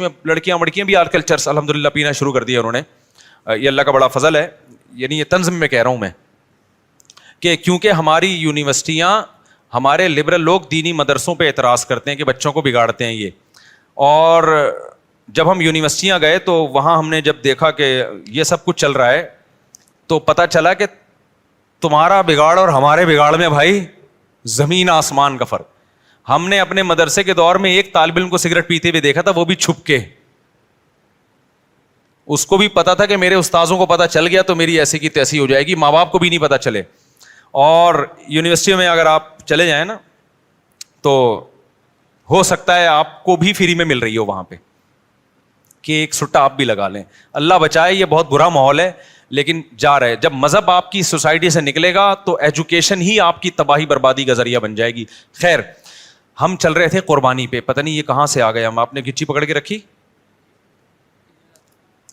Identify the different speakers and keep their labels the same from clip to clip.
Speaker 1: میں لڑکیاں بھی آج کل چرس الحمدللہ پینا شروع کر دیا انہوں نے. یہ اللہ کا بڑا فضل ہے. یعنی یہ طنز میں کہہ رہا ہوں میں کہ کیونکہ ہماری یونیورسٹیاں, ہمارے لبرل لوگ دینی مدرسوں پہ اعتراض کرتے ہیں کہ بچوں کو بگاڑتے ہیں یہ. اور جب ہم یونیورسٹیاں گئے تو وہاں ہم نے جب دیکھا کہ یہ سب کچھ چل رہا ہے تو پتہ چلا کہ تمہارا بگاڑ اور ہمارے بگاڑ میں بھائی زمین آسمان کا فرق. ہم نے اپنے مدرسے کے دور میں ایک طالب علم کو سگریٹ پیتے ہوئے دیکھا تھا, وہ بھی چھپ کے. اس کو بھی پتا تھا کہ میرے استاذوں کو پتا چل گیا تو میری ایسی کی تیسی ہو جائے گی, ماں باپ کو بھی نہیں پتا چلے. اور یونیورسٹیوں میں اگر آپ چلے جائیں نا تو ہو سکتا ہے آپ کو بھی فری میں مل رہی ہو وہاں پہ کہ ایک سٹا آپ بھی لگا لیں. اللہ بچائے, یہ بہت برا ماحول ہے لیکن جا رہے. جب مذہب آپ کی سوسائٹی سے نکلے گا تو ایجوکیشن ہی آپ کی تباہی بربادی کا ذریعہ بن جائے گی. خیر, ہم چل رہے تھے قربانی پہ, پتہ نہیں یہ کہاں سے آ گیا. ہم آپ نے گچی پکڑ کے رکھی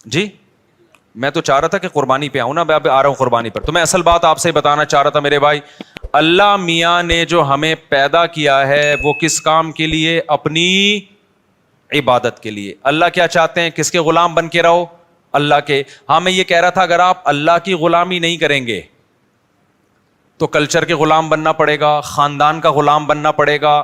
Speaker 1: جی. میں تو چاہ رہا تھا کہ قربانی پہ آؤں نا, میں اب آ رہا ہوں قربانی پر. تو میں اصل بات آپ سے بتانا چاہ رہا تھا میرے بھائی, اللہ میاں نے جو ہمیں پیدا کیا ہے وہ کس کام کے لیے؟ اپنی عبادت کے لیے. اللہ کیا چاہتے ہیں؟ کس کے غلام بن کے رہو؟ اللہ کے. ہاں میں یہ کہہ رہا تھا اگر آپ اللہ کی غلامی نہیں کریں گے تو کلچر کے غلام بننا پڑے گا, خاندان کا غلام بننا پڑے گا,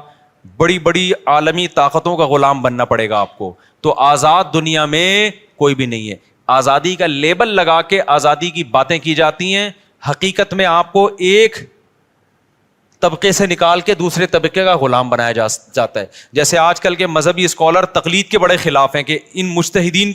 Speaker 1: بڑی بڑی عالمی طاقتوں کا غلام بننا پڑے گا آپ کو. تو آزاد دنیا میں کوئی بھی نہیں ہے. آزادی کا لیبل لگا کے آزادی کی باتیں کی جاتی ہیں, حقیقت میں آپ کو ایک طبقے سے نکال کے دوسرے طبقے کا غلام بنایا جاتا ہے. جیسے آج کل کے مذہبی اسکالر تقلید کے بڑے خلاف ہیں کہ ان مجتہدین